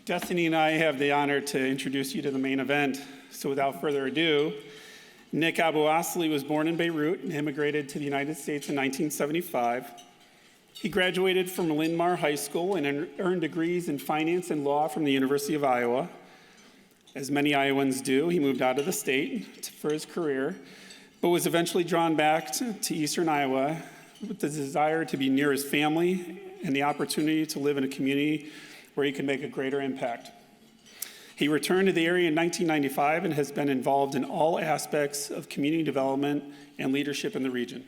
Destiny and I have the honor to introduce you to the main event. So without further ado, Nick AbouAssaly was born in Beirut and immigrated to the United States in 1975. He graduated from Linn-Mar High School and earned degrees in finance and law from the University of Iowa. As many Iowans do, he moved out of the state for his career, but was eventually drawn back to Eastern Iowa with the desire to be near his family and the opportunity to live in a community where he could make a greater impact. He returned to the area in 1995 and has been involved in all aspects of community development and leadership in the region.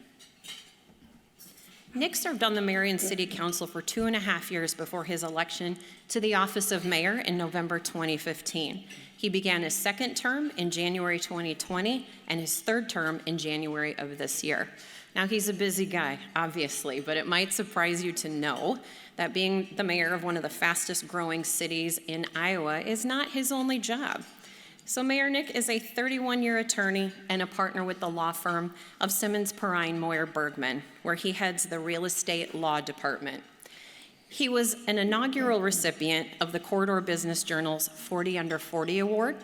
Nick served on the Marion City Council for 2.5 years before his election to the office of mayor in November 2015. He began his second term in January 2020 and his third term in January of this year. Now, he's a busy guy, obviously, but it might surprise you to know that being the mayor of one of the fastest growing cities in Iowa is not his only job. So Mayor Nick is a 31-year attorney and a partner with the law firm of Simmons, Perrine, Moyer, Bergman, where he heads the real estate law department. He was an inaugural recipient of the Corridor Business Journal's 40 Under 40 Award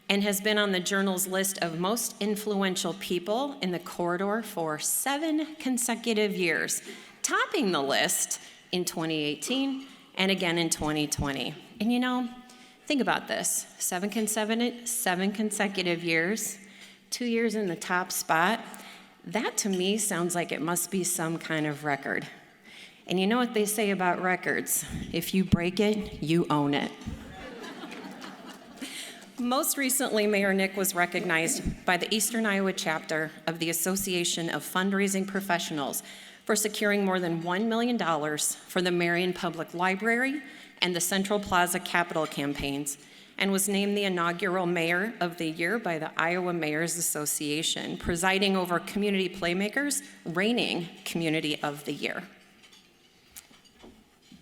and has been on the Journal's list of most influential people in the corridor for 7 consecutive years, topping the list in 2018 and again in 2020. And you know, think about this, 7 consecutive years, 2 years in the top spot. That to me sounds like it must be some kind of record. And you know what they say about records? If you break it, you own it. Most recently, Mayor Nick was recognized by the Eastern Iowa chapter of the Association of Fundraising Professionals for securing more than $1 million for the Marion Public Library and the Central Plaza Capital campaigns, and was named the inaugural Mayor of the Year by the Iowa Mayors Association, presiding over Community Playmakers, reigning Community of the Year.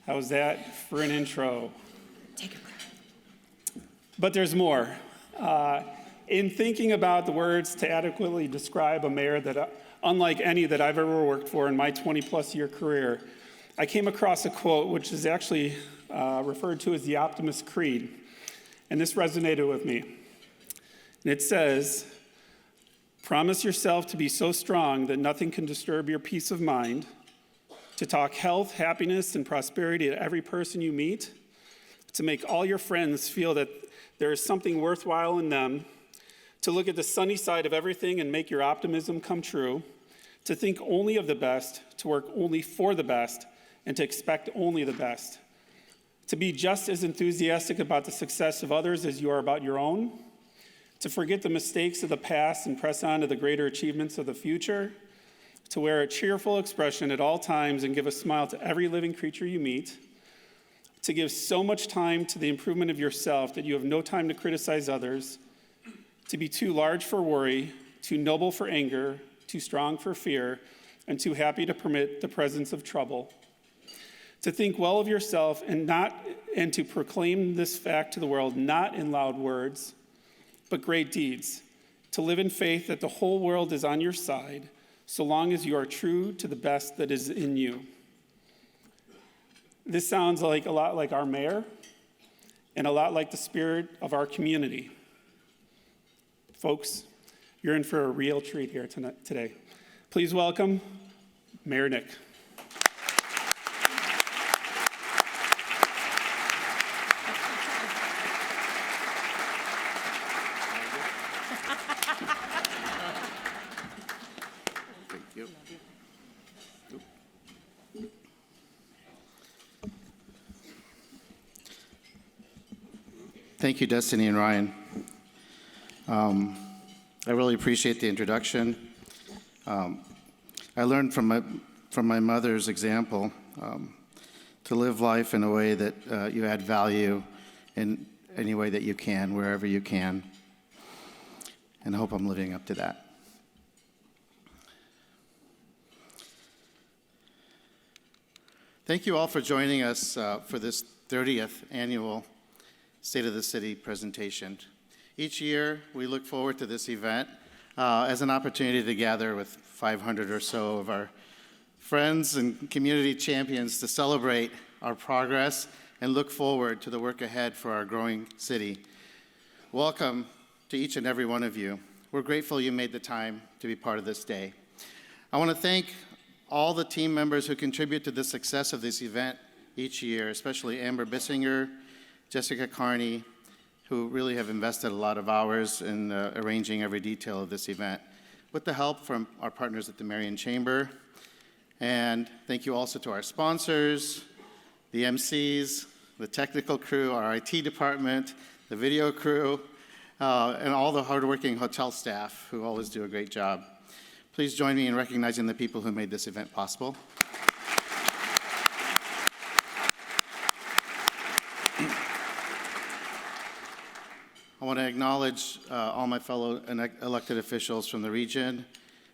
How's that for an intro? Take a breath. But there's more. In thinking about the words to adequately describe a mayor that, unlike any that I've ever worked for in my 20-plus year career, I came across a quote which is actually referred to as the Optimist Creed, and this resonated with me. And it says, "Promise yourself to be so strong that nothing can disturb your peace of mind, to talk health, happiness, and prosperity to every person you meet, to make all your friends feel that there is something worthwhile in them, to look at the sunny side of everything and make your optimism come true, to think only of the best, to work only for the best, and to expect only the best, to be just as enthusiastic about the success of others as you are about your own, to forget the mistakes of the past and press on to the greater achievements of the future, to wear a cheerful expression at all times and give a smile to every living creature you meet, to give so much time to the improvement of yourself that you have no time to criticize others, to be too large for worry, too noble for anger, too strong for fear, and too happy to permit the presence of trouble, to think well of yourself and to proclaim this fact to the world, not in loud words, but great deeds, to live in faith that the whole world is on your side, so long as you are true to the best that is in you." This sounds a lot like our mayor and a lot like the spirit of our community. Folks, you're in for a real treat here today. Please welcome Mayor Nick. Thank you, Destiny and Ryan. I really appreciate the introduction. I learned from my mother's example to live life in a way that you add value in any way that you can, wherever you can, and I hope I'm living up to that. Thank you all for joining us for this 30th annual State of the City presentation. Each year, we look forward to this event as an opportunity to gather with 500 or so of our friends and community champions to celebrate our progress and look forward to the work ahead for our growing city. Welcome to each and every one of you. We're grateful you made the time to be part of this day. I want to thank all the team members who contribute to the success of this event each year, especially Amber Bissinger, Jessica Carney, who really have invested a lot of hours in arranging every detail of this event, with the help from our partners at the Marion Chamber. And thank you also to our sponsors, the MCs, the technical crew, our IT department, the video crew, and all the hardworking hotel staff who always do a great job. Please join me in recognizing the people who made this event possible. I want to acknowledge all my fellow elected officials from the region,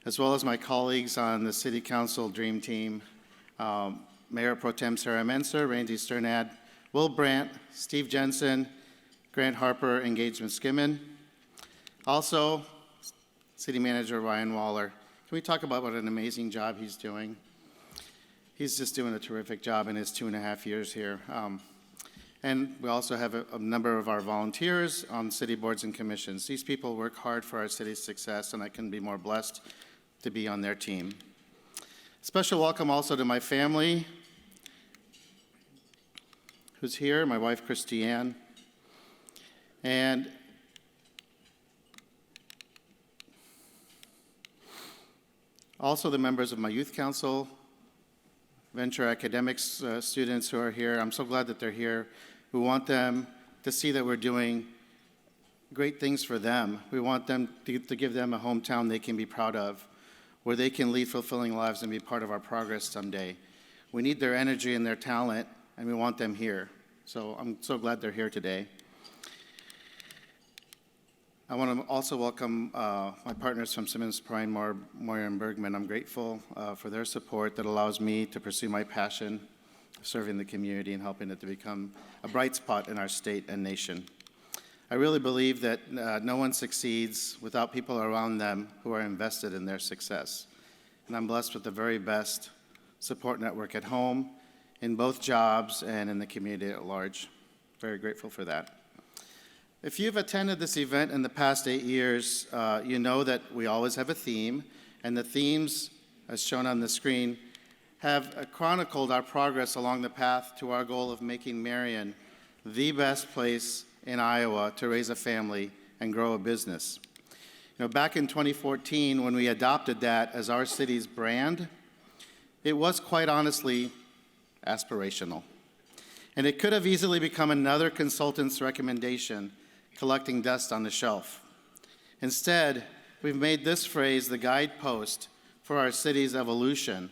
as well as my colleagues on the City Council Dream Team, Mayor Pro Tem Sarah Menser, Randy Sternad, Will Brandt, Steve Jensen, Grant Harper, Engagement Skimmon. Also, City Manager Ryan Waller. Can we talk about what an amazing job he's doing? He's just doing a terrific job in his 2.5 years here. And we also have a number of our volunteers on city boards and commissions. These people work hard for our city's success, and I couldn't be more blessed to be on their team. Special welcome also to my family, who's here, my wife, Christiane. And also the members of my youth council, venture academics students who are here. I'm so glad that they're here. We want them to see that we're doing great things for them. We want them to give them a hometown they can be proud of, where they can lead fulfilling lives and be part of our progress someday. We need their energy and their talent, and we want them here. So I'm so glad they're here today. I want to also welcome my partners from Simmons, Prine, Moyer, and Bergman. I'm grateful for their support that allows me to pursue my passion of serving the community and helping it to become a bright spot in our state and nation. I really believe that no one succeeds without people around them who are invested in their success. And I'm blessed with the very best support network at home, in both jobs, and in the community at large. Very grateful for that. If you've attended this event in the past 8 years, you know that we always have a theme, and the themes, as shown on the screen, have chronicled our progress along the path to our goal of making Marion the best place in Iowa to raise a family and grow a business. You know, back in 2014, when we adopted that as our city's brand, it was quite honestly aspirational. And it could have easily become another consultant's recommendation, collecting dust on the shelf. Instead, we've made this phrase the guidepost for our city's evolution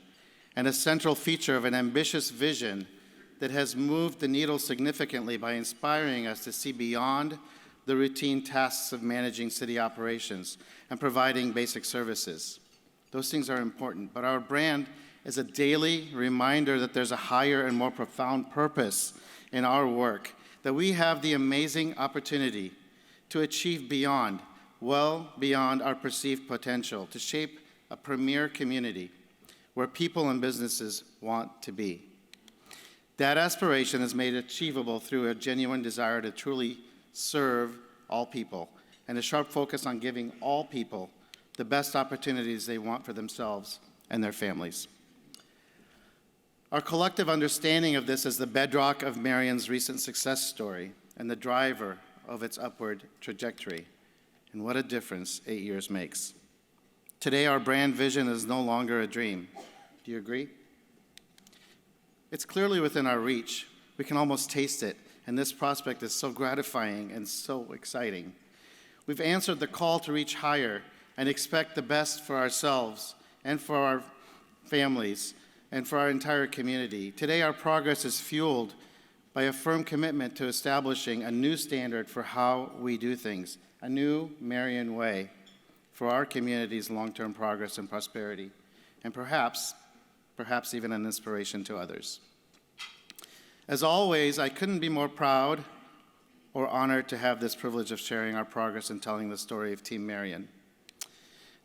and a central feature of an ambitious vision that has moved the needle significantly by inspiring us to see beyond the routine tasks of managing city operations and providing basic services. Those things are important, but our brand is a daily reminder that there's a higher and more profound purpose in our work, that we have the amazing opportunity to achieve beyond, well beyond our perceived potential, to shape a premier community where people and businesses want to be. That aspiration is made achievable through a genuine desire to truly serve all people and a sharp focus on giving all people the best opportunities they want for themselves and their families. Our collective understanding of this is the bedrock of Marion's recent success story and the driver of its upward trajectory. And what a difference 8 years makes. Today, our brand vision is no longer a dream. Do you agree? It's clearly within our reach. We can almost taste it, and this prospect is so gratifying and so exciting. We've answered the call to reach higher and expect the best for ourselves and for our families and for our entire community. Today, our progress is fueled by a firm commitment to establishing a new standard for how we do things, a new Marion way for our community's long-term progress and prosperity, and perhaps even an inspiration to others. As always, I couldn't be more proud or honored to have this privilege of sharing our progress and telling the story of Team Marion.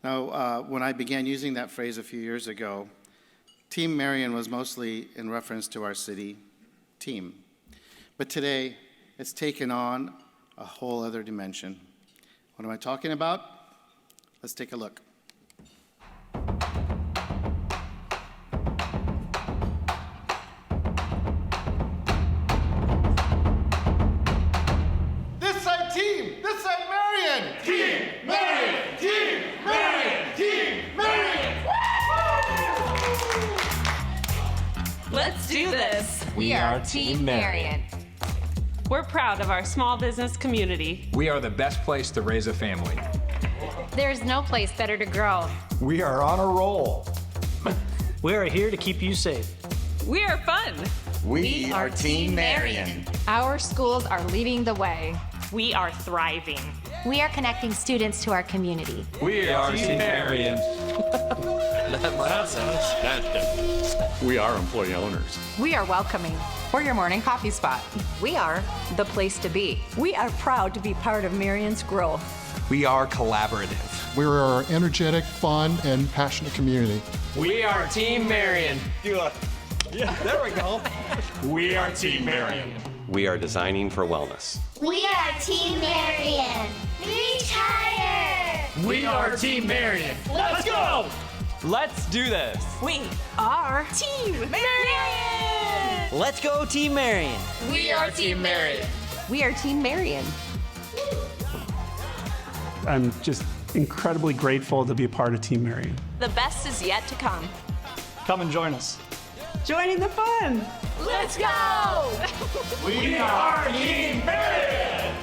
Now, when I began using that phrase a few years ago, Team Marion was mostly in reference to our city team. But today, it's taken on a whole other dimension. What am I talking about? Let's take a look. This side team! This side Marion! Team Marion! Team Marion! Team Marion! Let's do this. We are Team Marion. We're proud of our small business community. We are the best place to raise a family. There's no place better to grow. We are on a roll. We are here to keep you safe. We are fun. We are Team Marion. Our schools are leading the way. We are thriving. We are connecting students to our community. We are Team Marion. We are employee owners. We are welcoming. We're your morning coffee spot. We are the place to be. We are proud to be part of Marion's growth. We are collaborative. We're an energetic, fun, and passionate community. We are Team Marion. Yeah, there we go. We are Team Marion. We are designing for wellness. We are Team Marion. Reach higher. We are Team Marion. Let's go! Let's do this. We are Team Marion. Let's go, Team Marion. We are Team Marion. We are Team Marion. I'm just incredibly grateful to be a part of Team Marion. The best is yet to come. Come and join us. Joining the fun. Let's go! We are Team Marion.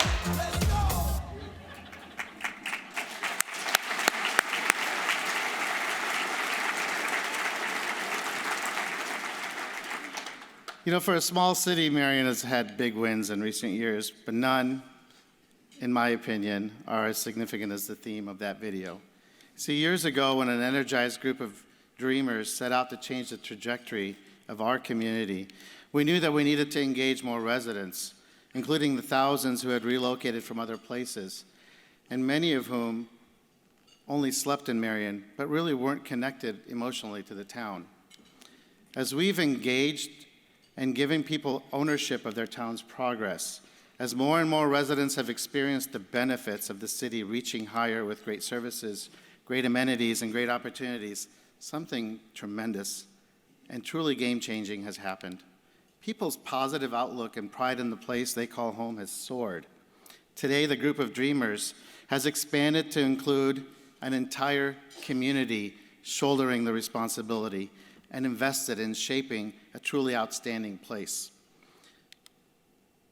You know, for a small city, Marion has had big wins in recent years, but none, in my opinion, are as significant as the theme of that video. See, years ago, when an energized group of dreamers set out to change the trajectory of our community, we knew that we needed to engage more residents, including the thousands who had relocated from other places, and many of whom only slept in Marion, but really weren't connected emotionally to the town. As we've engaged and given people ownership of their town's progress, as more and more residents have experienced the benefits of the city reaching higher with great services, great amenities, and great opportunities, something tremendous and truly game-changing has happened. People's positive outlook and pride in the place they call home has soared. Today, the group of dreamers has expanded to include an entire community shouldering the responsibility and invested in shaping a truly outstanding place.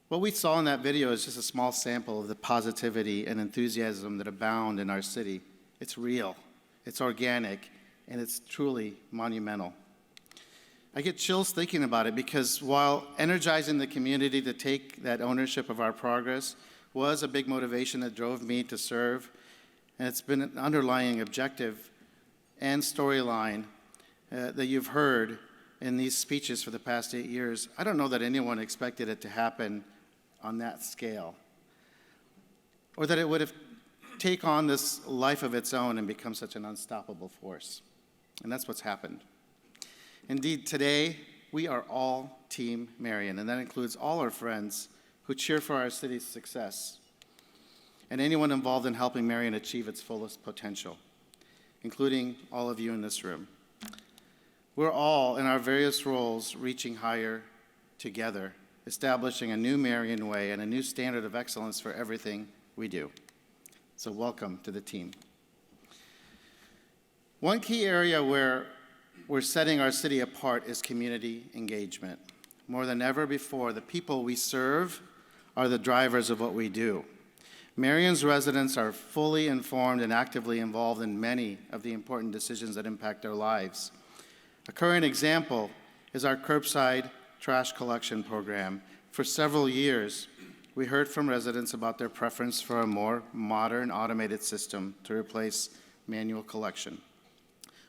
What we saw in that video is just a small sample of the positivity and enthusiasm that abound in our city. It's real, it's organic, and it's truly monumental. I get chills thinking about it because while energizing the community to take that ownership of our progress was a big motivation that drove me to serve, and it's been an underlying objective and storyline that you've heard in these speeches for the past 8 years, I don't know that anyone expected it to happen on that scale, or that it would have taken on this life of its own and become such an unstoppable force. And that's what's happened. Indeed, today, we are all Team Marion, and that includes all our friends who cheer for our city's success, and anyone involved in helping Marion achieve its fullest potential, including all of you in this room. We're all, in our various roles, reaching higher together, establishing a new Marion way and a new standard of excellence for everything we do. So welcome to the team. One key area where we're setting our city apart is community engagement. More than ever before, the people we serve are the drivers of what we do. Marion's residents are fully informed and actively involved in many of the important decisions that impact their lives. A current example is our curbside trash collection program. For several years, we heard from residents about their preference for a more modern automated system to replace manual collection.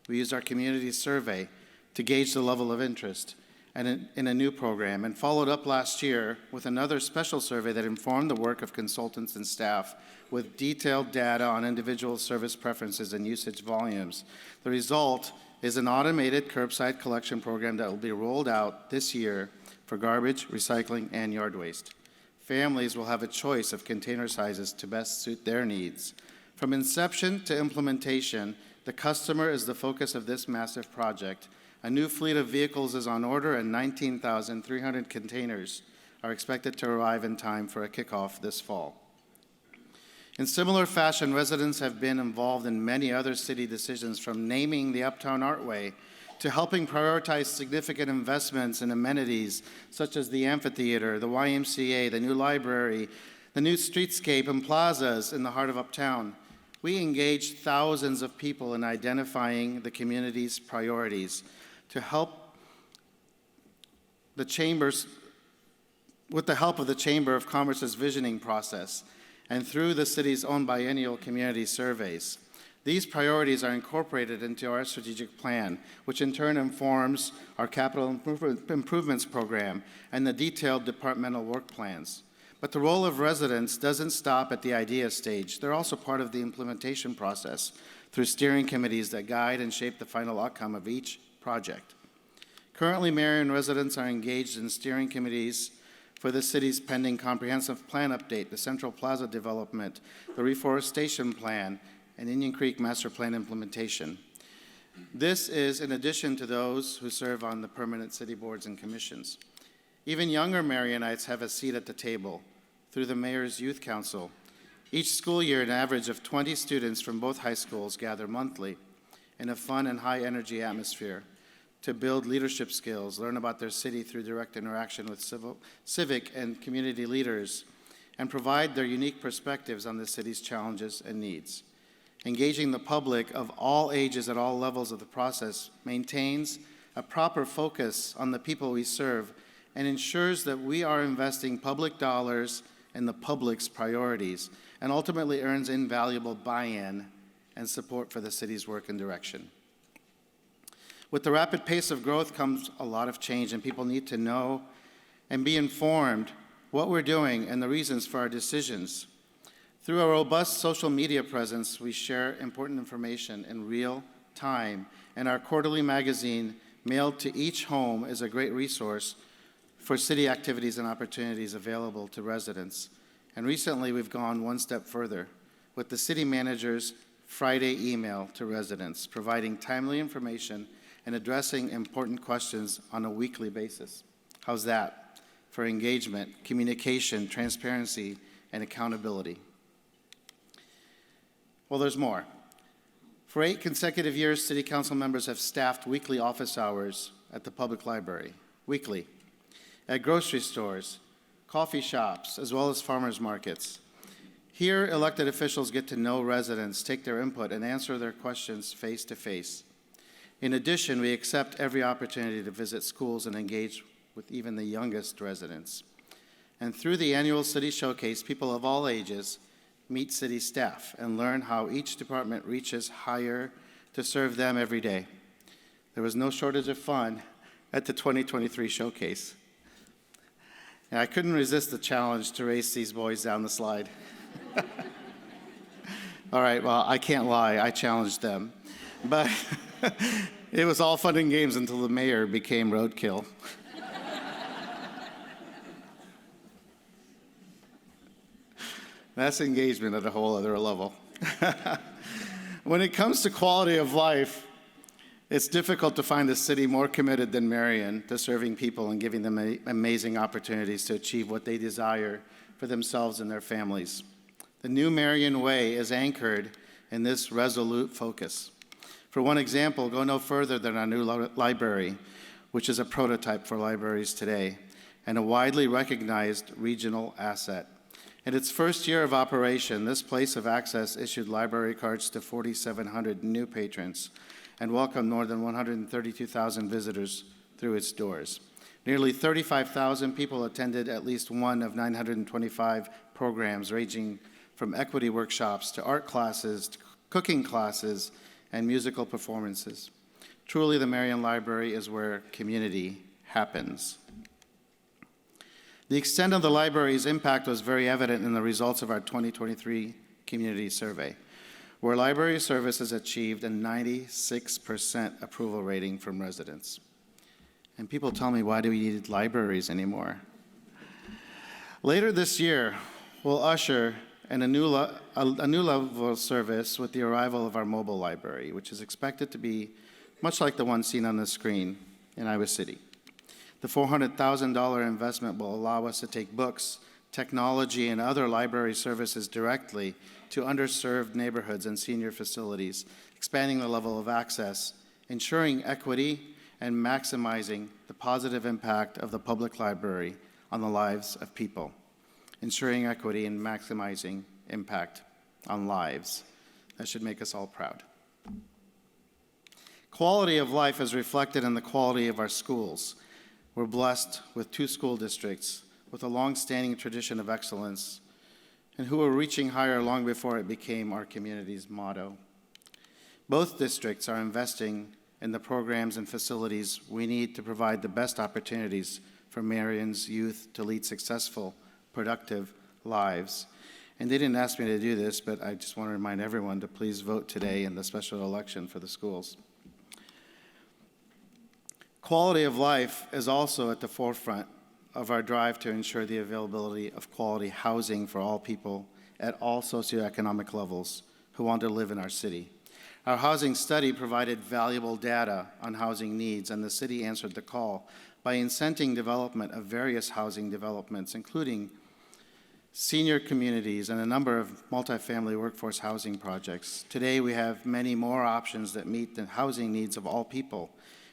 We used our community survey to gauge the level of interest in a new program, and followed up last year with another special survey that informed the work of consultants and staff with detailed data on individual service preferences and usage volumes. The result is an automated curbside collection program that will be rolled out this year for garbage, recycling, and yard waste. Families will have a choice of container sizes to best suit their needs. From inception to implementation, the customer is the focus of this massive project. A new fleet of vehicles is on order, and 19,300 containers are expected to arrive in time for a kickoff this fall. In similar fashion, residents have been involved in many other city decisions, from naming the Uptown Artway to helping prioritize significant investments in amenities such as the amphitheater, the YMCA, the new library, the new streetscape and plazas in the heart of Uptown. We engaged thousands of people in identifying the community's priorities to help the chambers, with the help of the Chamber of Commerce's visioning process and through the city's own biennial community surveys. These priorities are incorporated into our strategic plan, which in turn informs our capital improvements program and the detailed departmental work plans. But the role of residents doesn't stop at the idea stage. They're also part of the implementation process through steering committees that guide and shape the final outcome of each project. Currently, Marion residents are engaged in steering committees for the city's pending comprehensive plan update, the Central Plaza development, the reforestation plan, and Indian Creek Master Plan implementation. This is in addition to those who serve on the permanent city boards and commissions. Even younger Marionites have a seat at the table through the Mayor's Youth Council. Each school year, an average of 20 students from both high schools gather monthly in a fun and high-energy atmosphere to build leadership skills, learn about their city through direct interaction with civic and community leaders, and provide their unique perspectives on the city's challenges and needs. Engaging the public of all ages at all levels of the process maintains a proper focus on the people we serve and ensures that we are investing public dollars in the public's priorities, and ultimately earns invaluable buy-in and support for the city's work and direction. With the rapid pace of growth comes a lot of change, and people need to know and be informed what we're doing and the reasons for our decisions. Through a robust social media presence, we share important information in real time, and our quarterly magazine, mailed to each home, is a great resource for city activities and opportunities available to residents. And recently, we've gone one step further with the city manager's Friday email to residents, providing timely information and addressing important questions on a weekly basis. How's that for engagement, communication, transparency, and accountability? Well, there's more. For 8 consecutive years, City Council members have staffed weekly office hours at the public library, weekly, at grocery stores, coffee shops, as well as farmers markets. Here, elected officials get to know residents, take their input, and answer their questions face to face. In addition, we accept every opportunity to visit schools and engage with even the youngest residents. And through the annual City Showcase, people of all ages meet city staff and learn how each department reaches higher to serve them every day. There was no shortage of fun at the 2023 Showcase. And I couldn't resist the challenge to race these boys down the slide. All right, well, I can't lie, I challenged them. But it was all fun and games until the mayor became roadkill. That's engagement at a whole other level. When it comes to quality of life, it's difficult to find a city more committed than Marion to serving people and giving them amazing opportunities to achieve what they desire for themselves and their families. The new Marion Way is anchored in this resolute focus. For one example, go no further than our new library, which is a prototype for libraries today and a widely recognized regional asset. In its first year of operation, this place of access issued library cards to 4,700 new patrons and welcomed more than 132,000 visitors through its doors. Nearly 35,000 people attended at least one of 925 programs, ranging from equity workshops to art classes, to cooking classes, and musical performances. Truly, the Marion Library is where community happens. The extent of the library's impact was very evident in the results of our 2023 community survey, where library services achieved a 96% approval rating from residents. And people tell me, why do we need libraries anymore? Later this year, we'll usher in a new level of service with the arrival of our mobile library, which is expected to be much like the one seen on the screen in Iowa City. The $400,000 investment will allow us to take books, technology, and other library services directly to underserved neighborhoods and senior facilities, expanding the level of access, ensuring equity, and maximizing the positive impact of the public library on the lives of people. Ensuring equity and maximizing impact on lives. That should make us all proud. Quality of life is reflected in the quality of our schools. We're blessed with 2 school districts with a long-standing tradition of excellence and who are reaching higher long before it became our community's motto. Both districts are investing in the programs and facilities we need to provide the best opportunities for Marion's youth to lead successful, productive lives. And they didn't ask me to do this, but I just want to remind everyone to please vote today in the special election for the schools. Quality of life is also at the forefront of our drive to ensure the availability of quality housing for all people at all socioeconomic levels who want to live in our city. Our housing study provided valuable data on housing needs, and the city answered the call by incenting development of various housing developments, including senior communities and a number of multifamily workforce housing projects. Today, we have many more options that meet the housing needs of all people,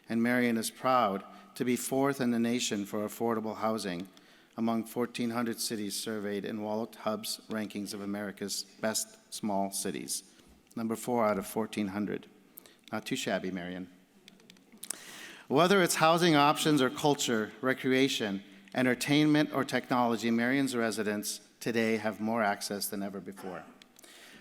and Marion is proud to be 4th in the nation for affordable housing among 1,400 cities surveyed in Wallet Hub's rankings of America's best small cities. Number 4 out of 1,400. Not too shabby, Marion. Whether it's housing options or culture, recreation, entertainment, or technology, Marion's residents today have more access than ever before.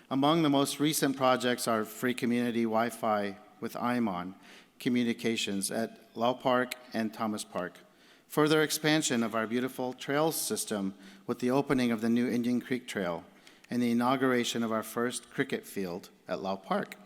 Among the most recent projects are free community Wi-Fi with IMON communications at Lau Park and Thomas Park, further expansion of our beautiful trails system with the opening of the new Indian Creek Trail, and the inauguration of our first cricket field at Lau Park.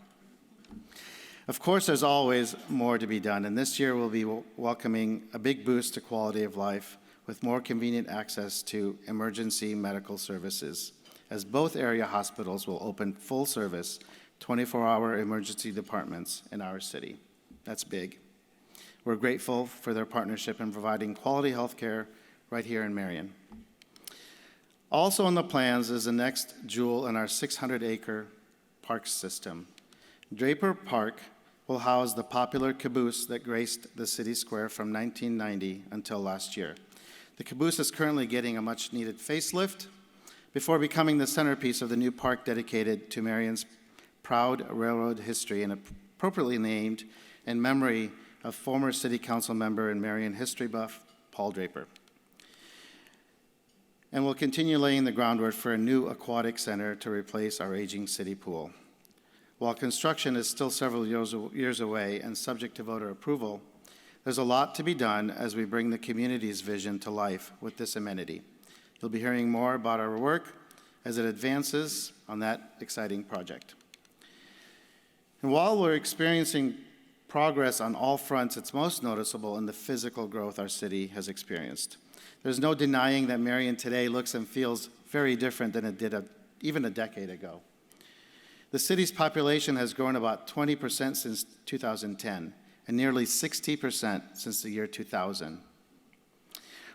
Of course, there's always more to be done, and this year we'll be welcoming a big boost to quality of life with more convenient access to emergency medical services, as both area hospitals will open full-service 24-hour emergency departments in our city. That's big. We're grateful for their partnership in providing quality health care right here in Marion. Also in the plans is the next jewel in our 600-acre park system. Draper Park will house the popular caboose that graced the city square from 1990 until last year. The caboose is currently getting a much-needed facelift before becoming the centerpiece of the new park dedicated to Marion's proud railroad history and appropriately named in memory of former city council member and Marion history buff, Paul Draper. And we'll continue laying the groundwork for a new aquatic center to replace our aging city pool. While construction is still several years away and subject to voter approval, there's a lot to be done as we bring the community's vision to life with this amenity. You'll be hearing more about our work as it advances on that exciting project. And while we're experiencing progress on all fronts, it's most noticeable in the physical growth our city has experienced. There's no denying that Marion today looks and feels very different than it did even a decade ago. The city's population has grown about 20% since 2010 and nearly 60% since the year 2000.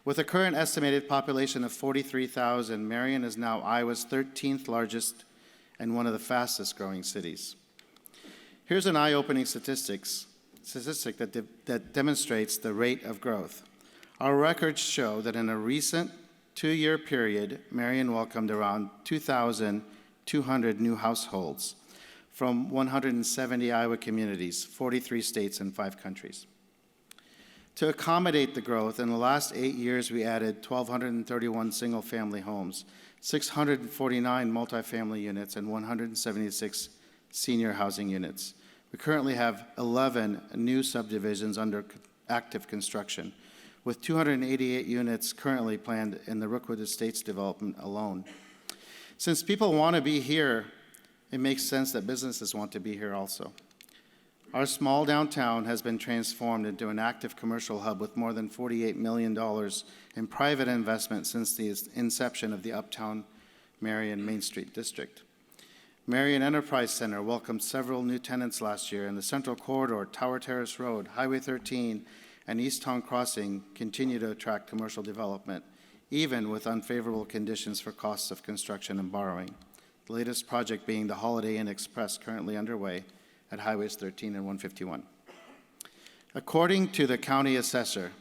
With a current estimated population of 43,000, Marion is now Iowa's 13th largest and one of the fastest growing cities. Here's an eye-opening statistic that demonstrates the rate of growth. Our records show that in a recent 2-year period, Marion welcomed around 2,200 new households from 170 Iowa communities, 43 states, and 5 countries. To accommodate the growth, in the last 8 years, we added 1,231 single-family homes, 649 multifamily units, and 176 senior housing units. We currently have 11 new subdivisions under active construction, with 288 units currently planned in the Rookwood Estates development alone. Since people want to be here, it makes sense that businesses want to be here also. Our small downtown has been transformed into an active commercial hub with more than $48 million in private investment since the inception of the Uptown Marion Main Street District. Marion Enterprise Center welcomed several new tenants last year, and the Central Corridor, Tower Terrace Road, Highway 13, and East Town Crossing continue to attract commercial development, even with unfavorable conditions for costs of construction and borrowing. The latest project being the Holiday Inn Express, currently underway at Highways 13 and 151. According to the county assessor,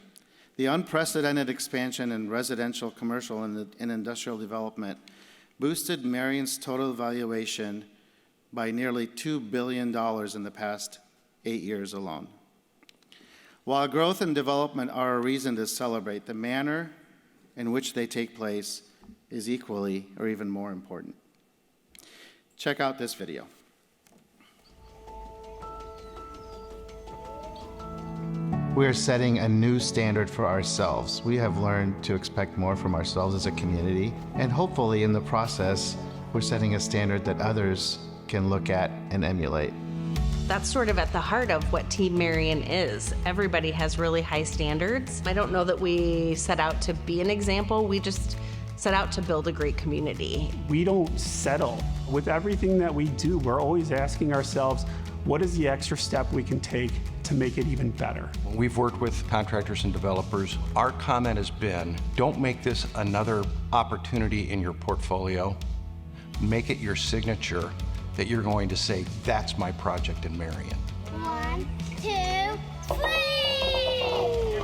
the unprecedented expansion in residential, commercial, and industrial development boosted Marion's total valuation by nearly $2 billion in the past 8 years alone. While growth and development are a reason to celebrate, the manner in which they take place is equally or even more important. Check out this video. We are setting a new standard for ourselves. We have learned to expect more from ourselves as a community, and hopefully in the process, we're setting a standard that others can look at and emulate. That's sort of at the heart of what Team Marion is. Everybody has really high standards. I don't know that we set out to be an example, we just set out to build a great community. We don't settle. With everything that we do, we're always asking ourselves, what is the extra step we can take to make it even better? When we've worked with contractors and developers, our comment has been, don't make this another opportunity in your portfolio. Make it your signature that you're going to say, that's my project in Marion. 1, 2, 3!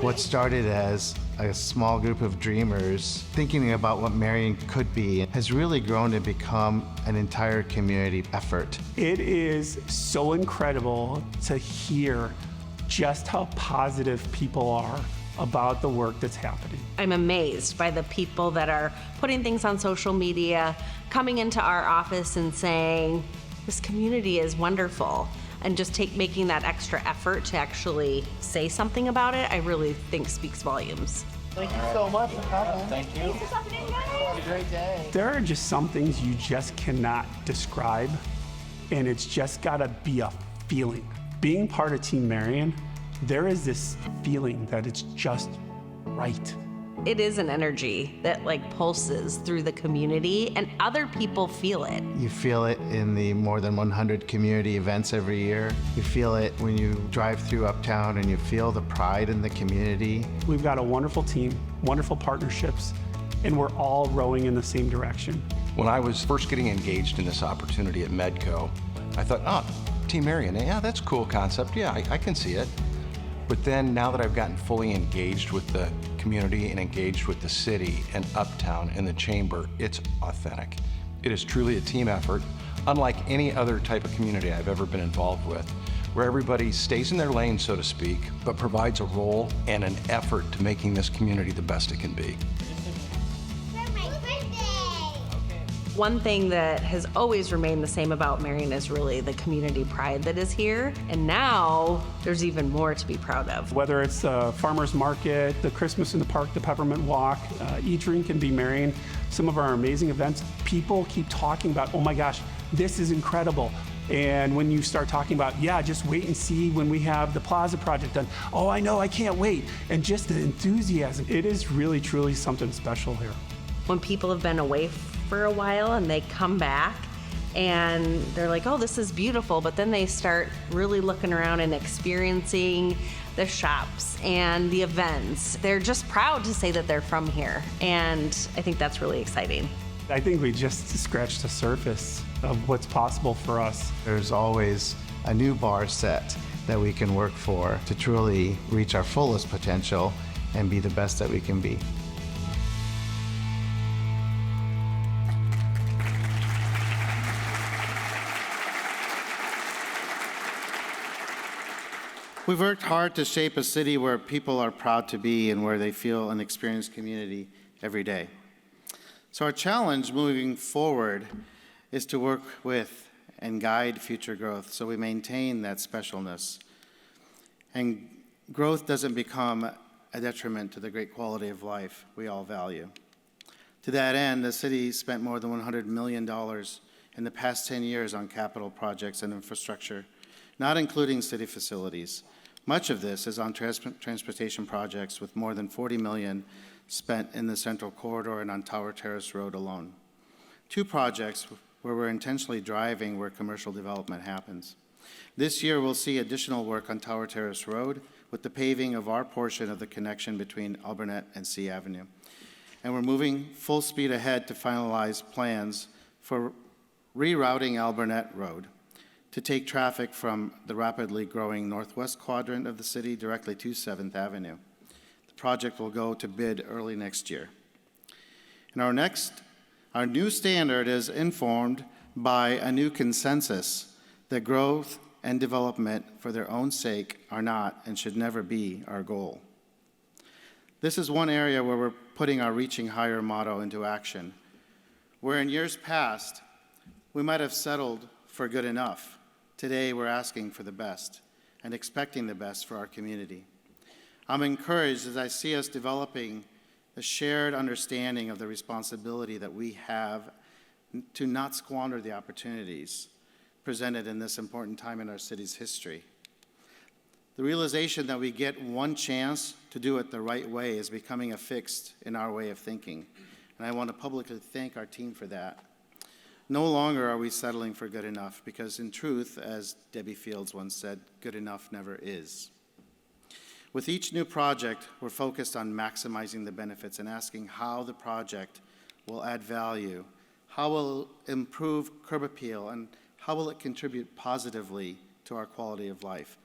What started as a small group of dreamers thinking about what Marion could be has really grown to become an entire community effort. It is so incredible to hear just how positive people are about the work that's happening. I'm amazed by the people that are putting things on social media, coming into our office and saying, this community is wonderful, and just making that extra effort to actually say something about it, I really think speaks volumes. Thank you so much for coming. Thank you. Thanks for stopping in, guys. Have a great day. There are just some things you just cannot describe, and it's just gotta be a feeling. Being part of Team Marion, there is this feeling that it's just right. It is an energy that pulses through the community, and other people feel it. You feel it in the more than 100 community events every year. You feel it when you drive through Uptown and you feel the pride in the community. We've got a wonderful team, wonderful partnerships, and we're all rowing in the same direction. When I was first getting engaged in this opportunity at Medco, I thought, oh, Team Marion, yeah, that's a cool concept. Yeah, I can see it. But then now that I've gotten fully engaged with the community and engaged with the city and Uptown and the chamber, it's authentic. It is truly a team effort, unlike any other type of community I've ever been involved with, where everybody stays in their lane, so to speak, but provides a role and an effort to making this community the best it can be. One thing that has always remained the same about Marion is really the community pride that is here. And now there's even more to be proud of. Whether it's the farmer's market, the Christmas in the Park, the Peppermint Walk, Eat, Drink, and Be Marion, some of our amazing events, people keep talking about, oh my gosh, this is incredible. And when you start talking about, yeah, just wait and see when we have the Plaza project done. Oh, I know, I can't wait. And just the enthusiasm. It is really, truly something special here. When people have been away for a while and they come back and they're like, oh, this is beautiful, but then they start really looking around and experiencing the shops and the events. They're just proud to say that they're from here, and I think that's really exciting. I think we just scratched the surface of what's possible for us. There's always a new bar set that we can work for to truly reach our fullest potential and be the best that we can be. We've worked hard to shape a city where people are proud to be and where they feel and experience community every day. So our challenge moving forward is to work with and guide future growth so we maintain that specialness. And growth doesn't become a detriment to the great quality of life we all value. To that end, the city spent more than $100 million in the past 10 years on capital projects and infrastructure, not including city facilities. Much of this is on transportation projects, with more than $40 million spent in the Central Corridor and on Tower Terrace Road alone. 2 projects where we're intentionally driving where commercial development happens. This year, we'll see additional work on Tower Terrace Road with the paving of our portion of the connection between Alburnett and C Avenue. And we're moving full speed ahead to finalize plans for rerouting Alburnett Road to take traffic from the rapidly growing northwest quadrant of the city directly to 7th Avenue. The project will go to bid early next year. And our new standard is informed by a new consensus that growth and development for their own sake are not and should never be our goal. This is one area where we're putting our Reaching Higher motto into action, where in years past, we might have settled for good enough. Today, we're asking for the best and expecting the best for our community. I'm encouraged as I see us developing a shared understanding of the responsibility that we have to not squander the opportunities presented in this important time in our city's history. The realization that we get one chance to do it the right way is becoming a fixed in our way of thinking, and I want to publicly thank our team for that. No longer are we settling for good enough, because in truth, as Debbie Fields once said, good enough never is. With each new project, we're focused on maximizing the benefits and asking how the project will add value, how will it improve curb appeal, and how will it contribute positively to our quality of life.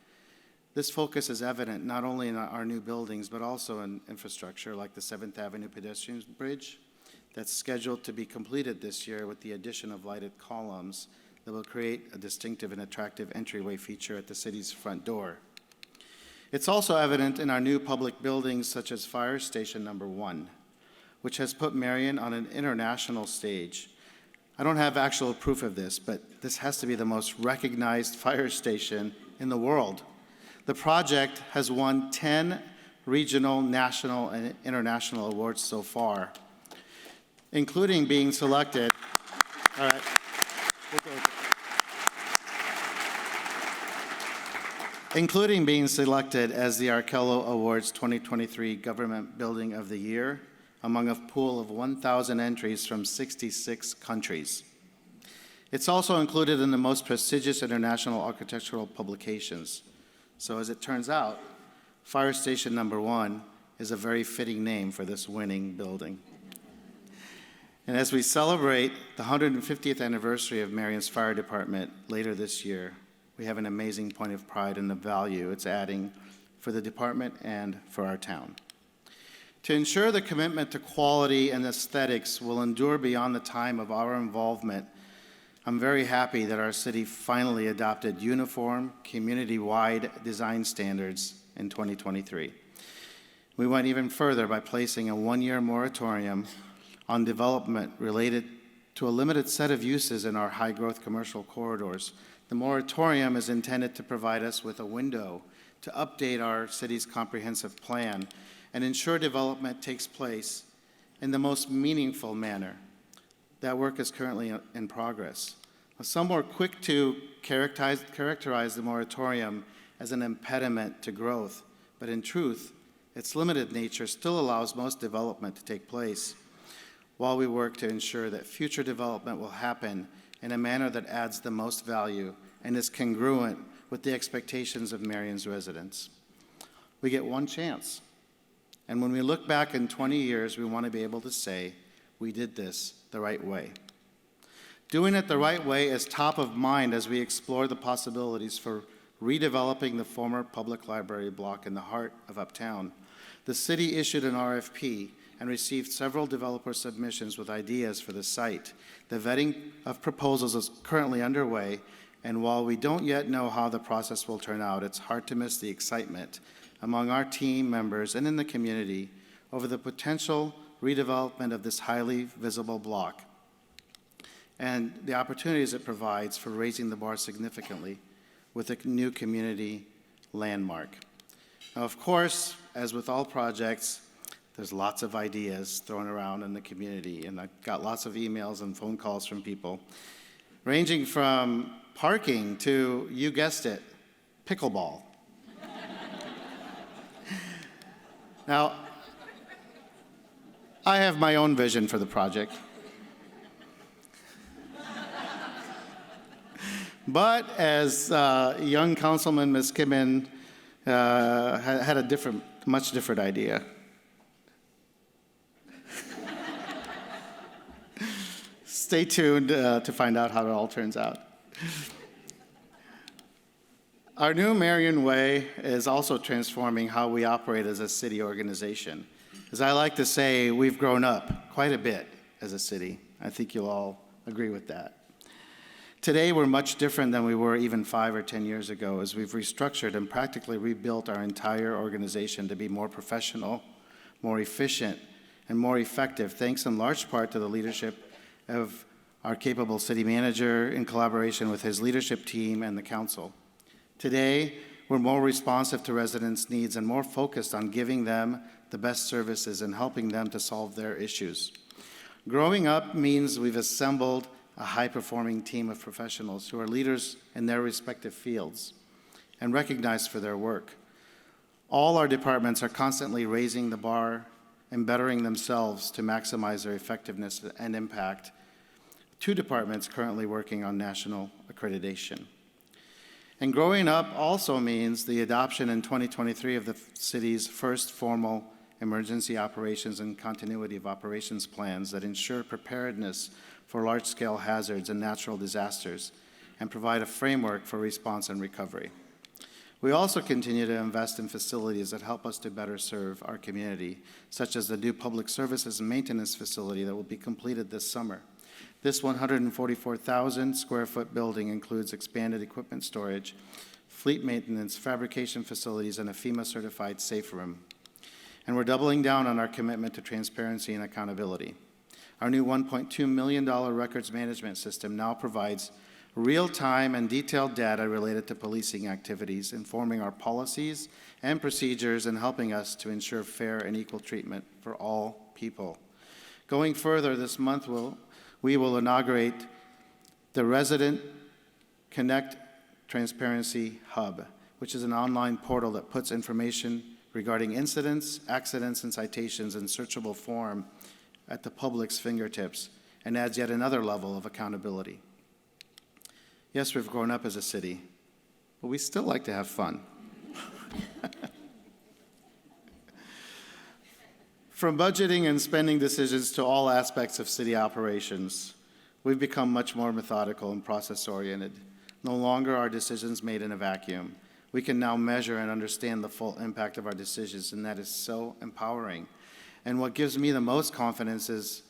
This focus is evident not only in our new buildings, but also in infrastructure like the 7th Avenue pedestrian bridge that's scheduled to be completed this year with the addition of lighted columns that will create a distinctive and attractive entryway feature at the city's front door. It's also evident in our new public buildings such as Fire Station Number 1, which has put Marion on an international stage. I don't have actual proof of this, but this has to be the most recognized fire station in the world. The project has won 10 regional, national, and international awards so far, including being selected. All right. Including being selected as the Arkello Awards 2023 Government Building of the Year among a pool of 1,000 entries from 66 countries. It's also included in the most prestigious international architectural publications. So as it turns out, Fire Station Number 1 is a very fitting name for this winning building. And as we celebrate the 150th anniversary of Marion's Fire Department later this year, we have an amazing point of pride in the value it's adding for the department and for our town. To ensure the commitment to quality and aesthetics will endure beyond the time of our involvement, I'm very happy that our city finally adopted uniform, community-wide design standards in 2023. We went even further by placing a one-year moratorium on development related to a limited set of uses in our high-growth commercial corridors. The moratorium is intended to provide us with a window to update our city's comprehensive plan and ensure development takes place in the most meaningful manner. That work is currently in progress. Some are quick to characterize the moratorium as an impediment to growth, but in truth, its limited nature still allows most development to take place while we work to ensure that future development will happen in a manner that adds the most value and is congruent with the expectations of Marion's residents. We get one chance, and when we look back in 20 years, we want to be able to say, we did this the right way. Doing it the right way is top of mind as we explore the possibilities for redeveloping the former public library block in the heart of Uptown. The city issued an RFP and received several developer submissions with ideas for the site. The vetting of proposals is currently underway, and while we don't yet know how the process will turn out, it's hard to miss the excitement among our team members and in the community over the potential redevelopment of this highly visible block and the opportunities it provides for raising the bar significantly with a new community landmark. Now, of course, as with all projects, there's lots of ideas thrown around in the community, and I've got lots of emails and phone calls from people, ranging from parking to, you guessed it, pickleball. Now, I have my own vision for the project. But as young Councilman Ms. Kimmin had a much different idea. Stay tuned to find out how it all turns out. Our new Marion Way is also transforming how we operate as a city organization. As I like to say, we've grown up quite a bit as a city. I think you'll all agree with that. Today, we're much different than we were even 5 or 10 years ago, as we've restructured and practically rebuilt our entire organization to be more professional, more efficient, and more effective, thanks in large part to the leadership of our capable city manager in collaboration with his leadership team and the council. Today, we're more responsive to residents' needs and more focused on giving them the best services and helping them to solve their issues. Growing up means we've assembled a high-performing team of professionals who are leaders in their respective fields and recognized for their work. All our departments are constantly raising the bar and bettering themselves to maximize their effectiveness and impact. 2 departments currently working on national accreditation. And growing up also means the adoption in 2023 of the city's first formal emergency operations and continuity of operations plans that ensure preparedness for large-scale hazards and natural disasters and provide a framework for response and recovery. We also continue to invest in facilities that help us to better serve our community, such as the new public services and maintenance facility that will be completed this summer. This 144,000 square foot building includes expanded equipment storage, fleet maintenance, fabrication facilities, and a FEMA-certified safe room. And we're doubling down on our commitment to transparency and accountability. Our new $1.2 million records management system now provides real-time and detailed data related to policing activities, informing our policies and procedures and helping us to ensure fair and equal treatment for all people. Going further, this month we will inaugurate the Resident Connect Transparency Hub, which is an online portal that puts information regarding incidents, accidents, and citations in searchable form at the public's fingertips and adds yet another level of accountability. Yes, we've grown up as a city, but we still like to have fun. From budgeting and spending decisions to all aspects of city operations, we've become much more methodical and process-oriented. No longer are decisions made in a vacuum. We can now measure and understand the full impact of our decisions, and that is so empowering. And what gives me the most confidence is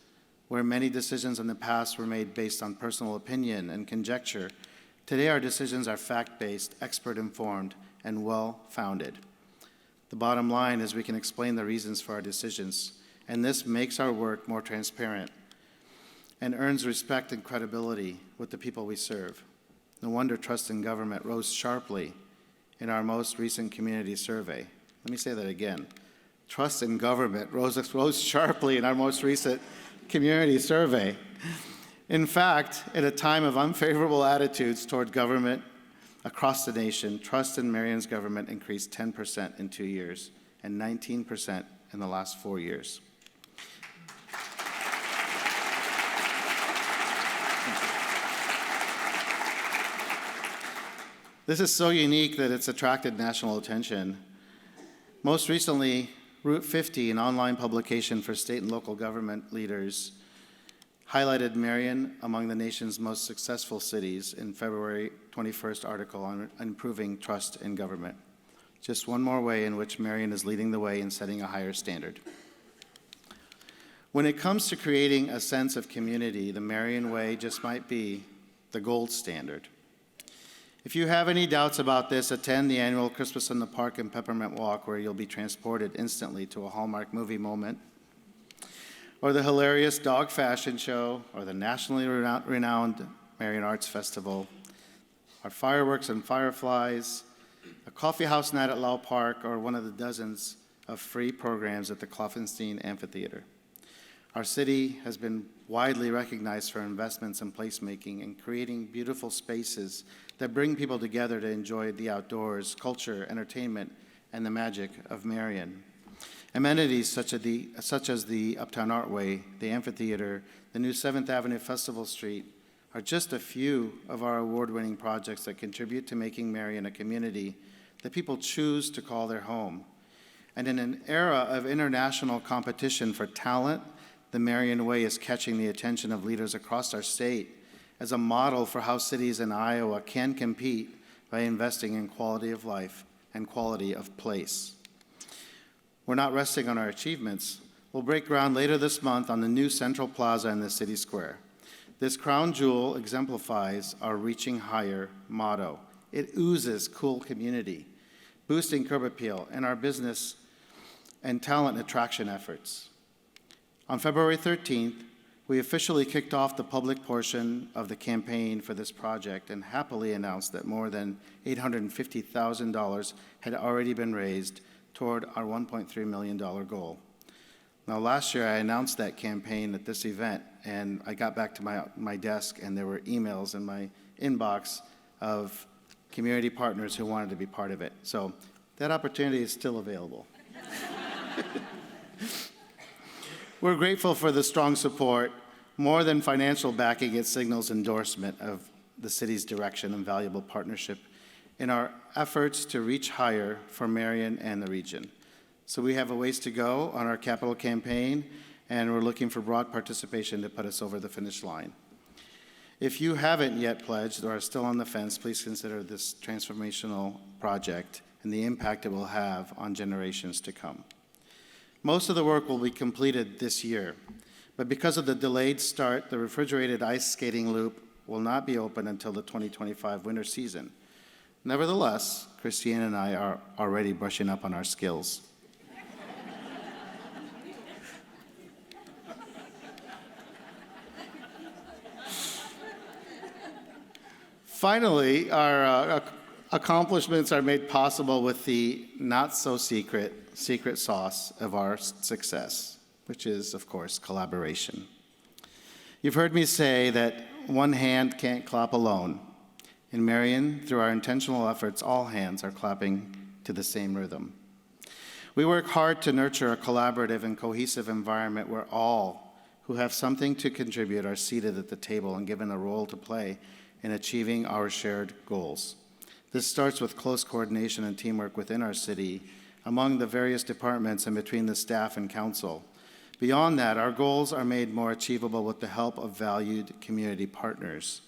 where many decisions in the past were made based on personal opinion and conjecture. Today, our decisions are fact-based, expert-informed, and well-founded. The bottom line is we can explain the reasons for our decisions, and this makes our work more transparent and earns respect and credibility with the people we serve. No wonder trust in government rose sharply in our most recent community survey. Let me say that again. Trust in government rose sharply in our most recent community survey. In fact, at a time of unfavorable attitudes toward government across the nation, trust in Marion's government increased 10% in 2 years and 19% in the last 4 years. This is so unique that it's attracted national attention. Most recently, Route 50, an online publication for state and local government leaders, highlighted Marion among the nation's most successful cities in February 21st article on improving trust in government. Just one more way in which Marion is leading the way in setting a higher standard. When it comes to creating a sense of community, the Marion Way just might be the gold standard. If you have any doubts about this, attend the annual Christmas in the Park and Peppermint Walk, where you'll be transported instantly to a Hallmark movie moment, or the hilarious dog fashion show, or the nationally renowned Marion Arts Festival, our fireworks and fireflies, a coffee house night at Lau Park, or one of the dozens of free programs at the Kloffenstein Amphitheater. Our city has been widely recognized for investments in placemaking and creating beautiful spaces that bring people together to enjoy the outdoors, culture, entertainment, and the magic of Marion. Amenities such as the Uptown Artway, the amphitheater, the new 7th Avenue Festival Street are just a few of our award-winning projects that contribute to making Marion a community that people choose to call their home. And in an era of international competition for talent, the Marion Way is catching the attention of leaders across our state as a model for how cities in Iowa can compete by investing in quality of life and quality of place. We're not resting on our achievements. We'll break ground later this month on the new Central Plaza in the city square. This crown jewel exemplifies our Reaching Higher motto. It oozes cool community, boosting curb appeal and our business and talent attraction efforts. On February 13th, we officially kicked off the public portion of the campaign for this project and happily announced that more than $850,000 had already been raised toward our $1.3 million goal. Now, last year I announced that campaign at this event, and I got back to my desk and there were emails in my inbox of community partners who wanted to be part of it. So that opportunity is still available. We're grateful for the strong support. More than financial backing, it signals endorsement of the city's direction and valuable partnership in our efforts to reach higher for Marion and the region. So we have a ways to go on our capital campaign, and we're looking for broad participation to put us over the finish line. If you haven't yet pledged or are still on the fence, please consider this transformational project and the impact it will have on generations to come. Most of the work will be completed this year, but because of the delayed start, the refrigerated ice skating loop will not be open until the 2025 winter season. Nevertheless, Christiane and I are already brushing up on our skills. Finally, our accomplishments are made possible with the not-so-secret secret sauce of our success, which is, of course, collaboration. You've heard me say that one hand can't clap alone. In Marion, through our intentional efforts, all hands are clapping to the same rhythm. We work hard to nurture a collaborative and cohesive environment where all who have something to contribute are seated at the table and given a role to play in achieving our shared goals. This starts with close coordination and teamwork within our city, among the various departments and between the staff and council. Beyond that, our goals are made more achievable with the help of valued community partners.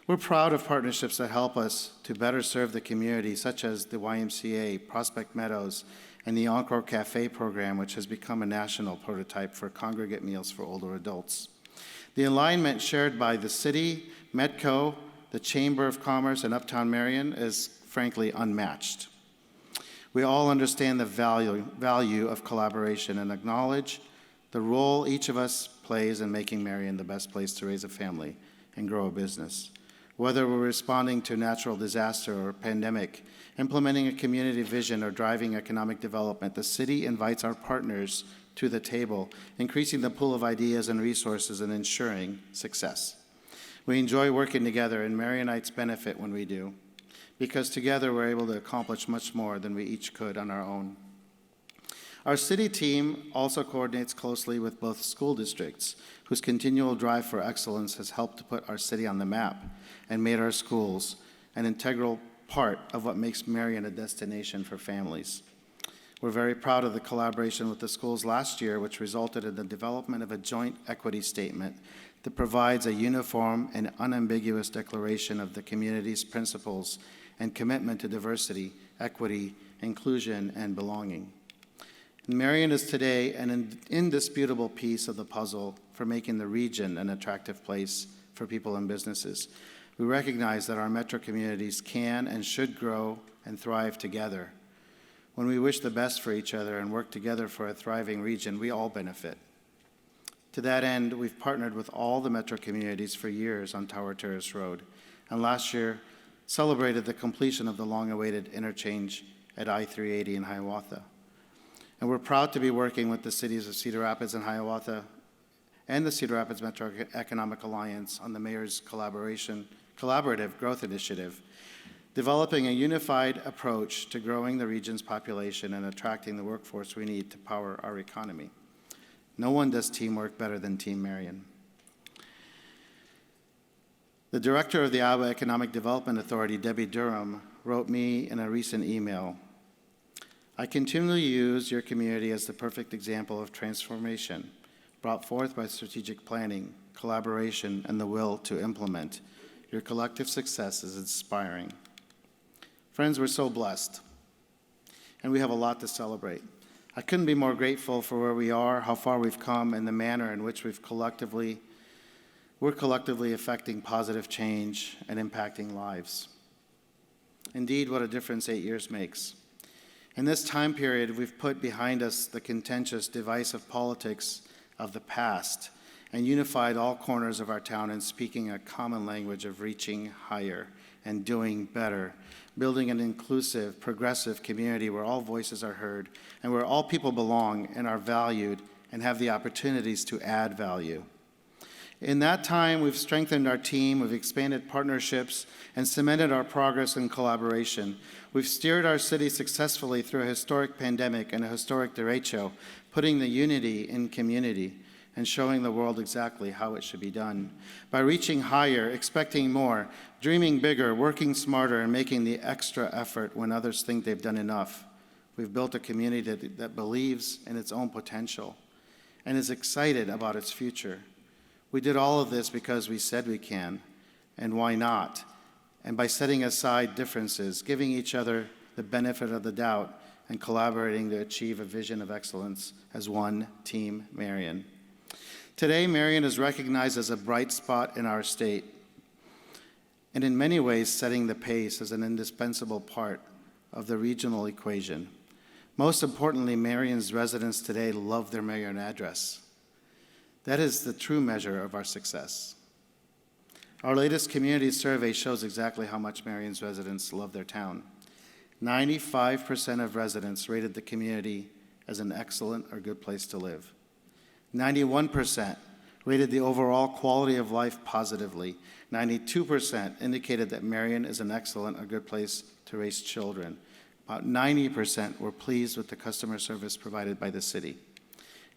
We're proud of partnerships that help us to better serve the community, such as the YMCA, Prospect Meadows, and the Encore Cafe program, which has become a national prototype for congregate meals for older adults. The alignment shared by the city, Medco, the Chamber of Commerce, and Uptown Marion is frankly unmatched. We all understand the value of collaboration and acknowledge the role each of us plays in making Marion the best place to raise a family and grow a business. Whether we're responding to natural disaster or pandemic, implementing a community vision, or driving economic development, the city invites our partners to the table, increasing the pool of ideas and resources and ensuring success. We enjoy working together, and Marionites benefit when we do, because together we're able to accomplish much more than we each could on our own. Our city team also coordinates closely with both school districts, whose continual drive for excellence has helped to put our city on the map and made our schools an integral part of what makes Marion a destination for families. We're very proud of the collaboration with the schools last year, which resulted in the development of a joint equity statement that provides a uniform and unambiguous declaration of the community's principles and commitment to diversity, equity, inclusion, and belonging. Marion is today an indisputable piece of the puzzle for making the region an attractive place for people and businesses. We recognize that our metro communities can and should grow and thrive together. When we wish the best for each other and work together for a thriving region, we all benefit. To that end, we've partnered with all the metro communities for years on Tower Terrace Road, and last year celebrated the completion of the long-awaited interchange at I-380 in Hiawatha. And we're proud to be working with the cities of Cedar Rapids and Hiawatha and the Cedar Rapids Metro Economic Alliance on the Mayor's Collaborative Growth Initiative, developing a unified approach to growing the region's population and attracting the workforce we need to power our economy. No one does teamwork better than Team Marion. The director of the Iowa Economic Development Authority, Debbie Durham, wrote me in a recent email, "I continually use your community as the perfect example of transformation brought forth by strategic planning, collaboration, and the will to implement. Your collective success is inspiring." Friends, we're so blessed, and we have a lot to celebrate. I couldn't be more grateful for where we are, how far we've come, and the manner in which we're collectively affecting positive change and impacting lives. Indeed, what a difference 8 years makes. In this time period, we've put behind us the contentious, divisive politics of the past and unified all corners of our town in speaking a common language of reaching higher and doing better, building an inclusive, progressive community where all voices are heard and where all people belong and are valued and have the opportunities to add value. In that time, we've strengthened our team, we've expanded partnerships, and cemented our progress and collaboration. We've steered our city successfully through a historic pandemic and a historic derecho, putting the unity in community and showing the world exactly how it should be done. By reaching higher, expecting more, dreaming bigger, working smarter, and making the extra effort when others think they've done enough, we've built a community that believes in its own potential and is excited about its future. We did all of this because we said we can, and why not? And by setting aside differences, giving each other the benefit of the doubt, and collaborating to achieve a vision of excellence as one Team Marion. Today, Marion is recognized as a bright spot in our state, and in many ways setting the pace as an indispensable part of the regional equation. Most importantly, Marion's residents today love their Marion address. That is the true measure of our success. Our latest community survey shows exactly how much Marion's residents love their town. 95% of residents rated the community as an excellent or good place to live. 91% rated the overall quality of life positively. 92% indicated that Marion is an excellent or good place to raise children. About 90% were pleased with the customer service provided by the city.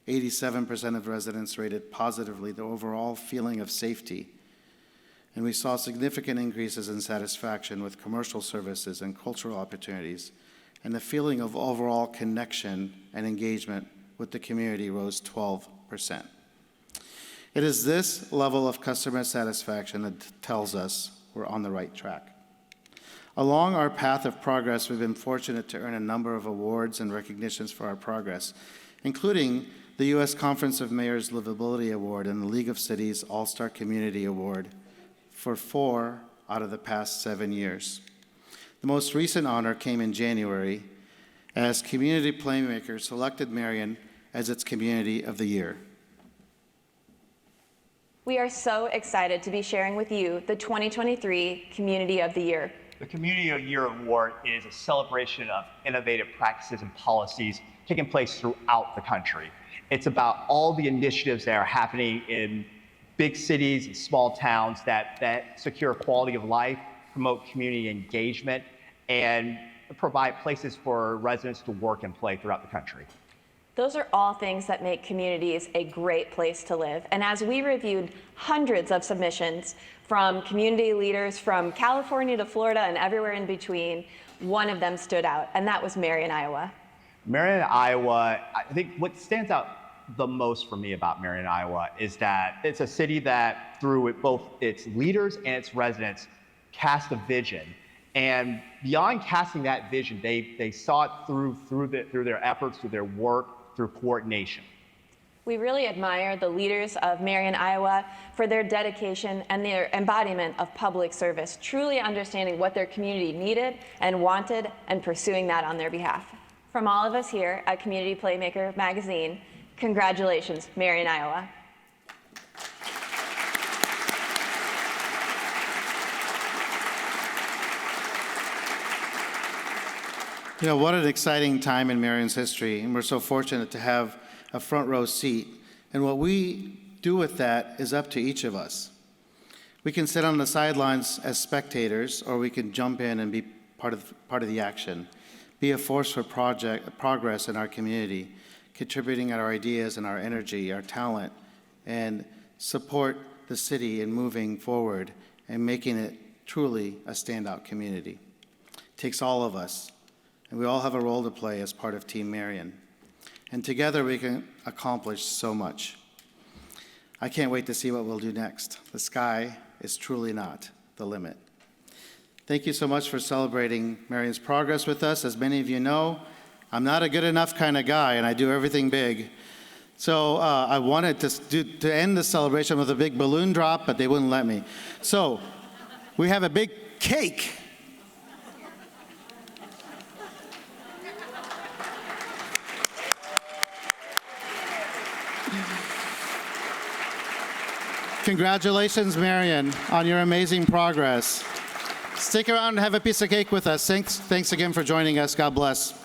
87% of residents rated positively the overall feeling of safety, and we saw significant increases in satisfaction with commercial services and cultural opportunities, and the feeling of overall connection and engagement with the community rose 12%. It is this level of customer satisfaction that tells us we're on the right track. Along our path of progress, we've been fortunate to earn a number of awards and recognitions for our progress, including the U.S. Conference of Mayors Livability Award and the League of Cities All-Star Community Award for 4 out of the past 7 years. The most recent honor came in January as Community Playmakers selected Marion as its Community of the Year. We are so excited to be sharing with you the 2023 Community of the Year. The Community of the Year Award is a celebration of innovative practices and policies taking place throughout the country. It's about all the initiatives that are happening in big cities and small towns that secure quality of life, promote community engagement, and provide places for residents to work and play throughout the country. Those are all things that make communities a great place to live. And as we reviewed hundreds of submissions from community leaders from California to Florida and everywhere in between, one of them stood out, and that was Marion, Iowa. Marion, Iowa, I think what stands out the most for me about Marion, Iowa is that it's a city that through both its leaders and its residents cast a vision. And beyond casting that vision, they saw it through their efforts, through their work, through coordination. We really admire the leaders of Marion, Iowa for their dedication and their embodiment of public service, truly understanding what their community needed and wanted and pursuing that on their behalf. From all of us here at Community Playmaker Magazine, congratulations, Marion, Iowa. You know, what an exciting time in Marion's history, and we're so fortunate to have a front row seat. And what we do with that is up to each of us. We can sit on the sidelines as spectators, or we can jump in and be part of the action, be a force for progress in our community, contributing our ideas and our energy, our talent, and support the city in moving forward and making it truly a standout community. It takes all of us, and we all have a role to play as part of Team Marion. And together we can accomplish so much. I can't wait to see what we'll do next. The sky is truly not the limit. Thank you so much for celebrating Marion's progress with us. As many of you know, I'm not a good enough kind of guy, and I do everything big. So I wanted to end the celebration with a big balloon drop, but they wouldn't let me. So we have a big cake. Congratulations, Marion, on your amazing progress. Stick around and have a piece of cake with us. Thanks again for joining us. God bless.